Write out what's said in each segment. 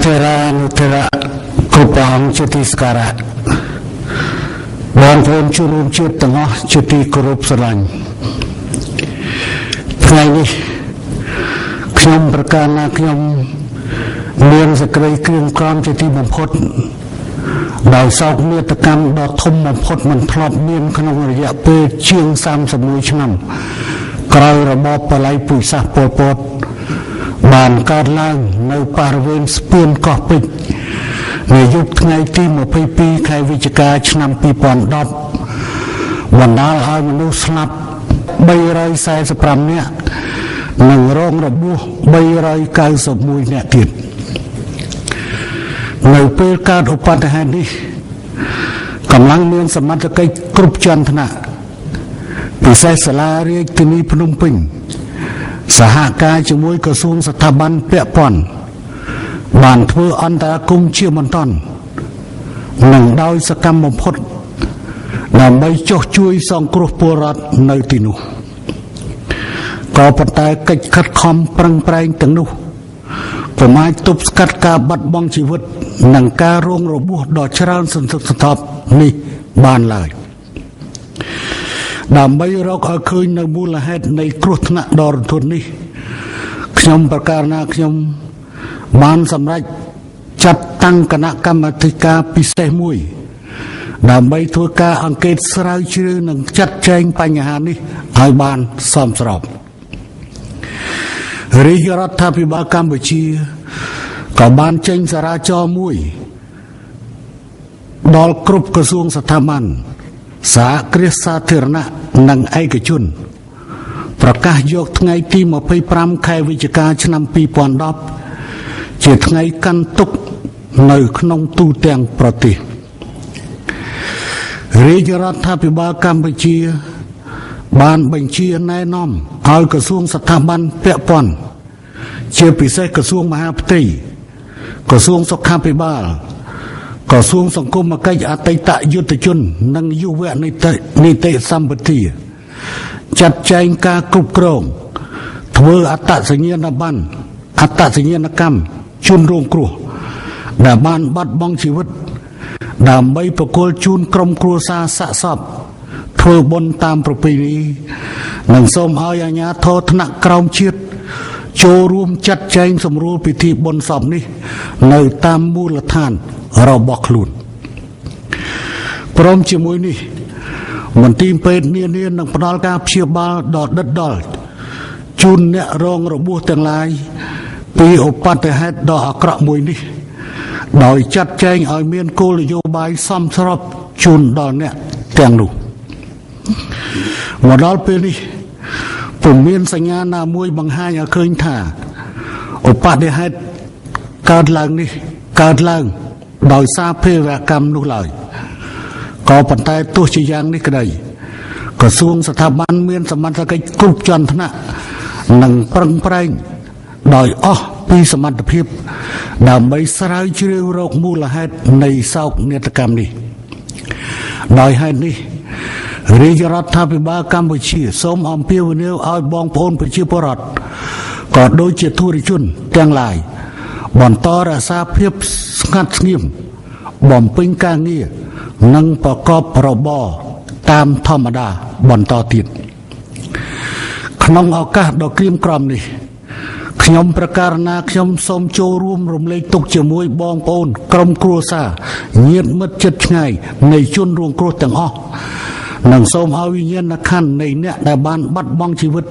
Nutera Kupang Cuti Sekarang Bang Pun Curum Cut Tengah Cuti Korup Serangថ្ងៃនេះខ្ញុំប្រកាសណាខ្ញុំមានសេចក្តីក្រៀមក្រំជាទីបំផុតដោយសោកនាដកម្មដ៏ធំបំផុតមិនធ្លាប់មានក្នុងរយៈពេលជាង31ឆ្នាំក្រោយរបបបល័យពូជសាសន៍ប៉ុលពតបានកើតឡើងនៅបរិវេណស្ពានកោះពេជ្រនៅយប់ថ្ងៃទី22ខែវិច្ឆិកាឆ្នាំ2010បណ្ដាលឲ្យមនុស្សស្លាប់345នាក់និងរងរបួស391នាក់ទៀតនៅពេលកើតឧបទ្ទហេតុនេះកម្លាំងមានសមត្ថកិច្ចគ្រប់ជាន់ថ្នាក់ពិសេសសាលារាជធានីភ្នំពេញសហការជាមួយក្រសួងស្ថាប័នពាក់ព័ន្ធបានធ្វើអន្តរាគមន៍ជាបន្តនិងដោយសកម្មបំផុតដើម្បីចុះជួយសង្គ្រោះពលរដ្ឋនៅទីនោះក៏ប៉ុន្តែកិច្ចខិតខំប្រឹងប្រែងទាំងនោះពុំអាចទប់ស្កាត់ការបាត់បង់ជីវិតនិងការរងរបួសដ៏ច្រើនសន្ធឹកសន្ធាប់នេះបានឡើយដើម្បីរកឲ្យឃើញនៅមូលហេតុនៃគ្រោះថ្នាក់ដ៏រន្ធត់នេះខ្ញុំប្រកាសណាខ្ញុំបានសម្រេចចាត់តាំងគណៈកម្មាធិការពិសេសមួយដើម្បីធ្វើការអង្កេតស្រាវជ្រាវនិងចាត់ចែងបញ្ហានេះឲ្យបានសមស្របរាជរដ្ឋាភិបាលកម្ពុជាក៏បានចេញសារាចរណ៍មួយដល់គ្រប់ក្រសួងស្ថាប័នសហគ្រាសសាធារណៈនិងឯកជនប្រកាសយកថ្ងៃទី25ខែវិច្ឆិកាឆ្នាំ2010ជាថ្ងៃកាន់ទុក្ខនៅក្នុងទូទាំងប្រទេសរាជរដ្ឋាភិបាលកម្ពុជាបានបញ្ជាណែនាំឲ្យក្រសួងស្ថាប័នពាក់ព័ន្ធជាពិសេសក្រសួងមហាផ្ទៃក្រសួងសុខាភិបាលក្រសួងសង្គមគិច្ចអតីតយុទ្ធជននិងយុវនីតិសម្បទាចាត់ចែងការគ្រប់គ្រងធ្វើអត្តសញ្ញាណប័ណ្ណអត្តសញ្ញាណកម្មជនរងគ្រោះដែលបានបាត់បង់ជីវិតដើម្បីប្រគល់ជូនក្រុមគ្រួសារសាកសពធ្វើបុណ្យតាមប្រពៃណីនិងសូមឲ្យអាជ្ញាធរថ្នាក់ក្រោមជាតិចូលរួមចាត់ចែងសម្រួលពិធីបុណ្យសពនេះនៅតាមមូលដ្ឋានរបស់ខ្លួនព្រមជាមួយនេះមន្ទីរពេទ្យនានានឹងផ្ដល់ការព្យាបាលដ៏ដិតដល់ជូនអ្នករងរបួសទាំងឡាយពីឧបទ្ទហេតុដ៏អាក្រក់មួយនេះដោយចាត់ចែងឲ្យមានគោលនយោបាយសមស្របជូនដល់អ្នកទាំងនោះមកដល់ពេលនេះពុំមានសញ្ញាណាមួយបង្ហាញឲ្យឃើញថាឧបទ្ទហេតុកើតឡើងនេះកើតឡើងដោយសារភេរវកម្មនោះឡើយក៏ប៉ុន្តែទោះជាយ៉ាងនេះក្តីក្រសួងស្ថាប័នមានសមត្ថកិច្ចគ្រប់ជាន់ថ្នាក់និងប្រឹងប្រែងដោយអស់ពីសមត្ថភាពដើម្បីស្រាវជ្រាវរកមូលហេតុនៃសោកនាដកម្មនេះដោយហេតុនេះរាជរដ្ឋាភិបាលកម្ពុជាសូមអំពាវនាវឲ្យបងប្អូនប្រជាពលរដ្ឋក៏ដូចជាធុរជនទាំងឡាយបន្តរក្សាភាពស្ងាត់ស្ងៀមបំពេញការងារនិងប្រកបរបរតាមធម្មតាបន្តទៀតក្នុងឱកាសដ៏ក្រៀមក្រំនេះខ្ញុំប្រកាសណាខ្ញុំសូមចូលរួមរំលែកទុក្ខជាមួយបងប្អូនក្រុមគ្រួសារញាតិមិត្តជិតឆ្ងាយនៃជនរងគ្រោះទាំងអស់និងសូមឲ្យវិញ្ញាណក្ខន្ធនៃអ្នកដែលបានបាត់បង់ជីវិត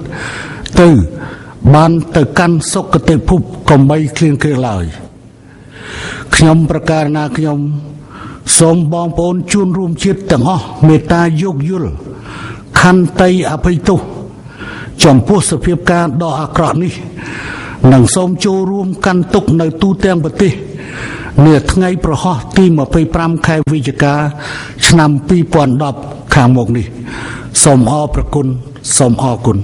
បានទៅកាន់សុគតិភពកុំបីឃ្លានគ្រាឡើយខ្ញុំប្រកាសណាខ្ញុំសូមបងប្អូនជួនរួមជាតិទាំងអស់មេត្តាយោគយល់ខន្តីអភ័យទោសចំពោះសភាពការដ៏អាក្រក់នេះនិងសូមចូលរួមកាន់ទុក្ខនៅទូទាំងប្រទេសនាថ្ងៃប្រហោះទី25ខែវិច្ឆិកាឆ្នាំ2010ខាងមុខនេះសូមអរព្រគុណសូមអរគុណ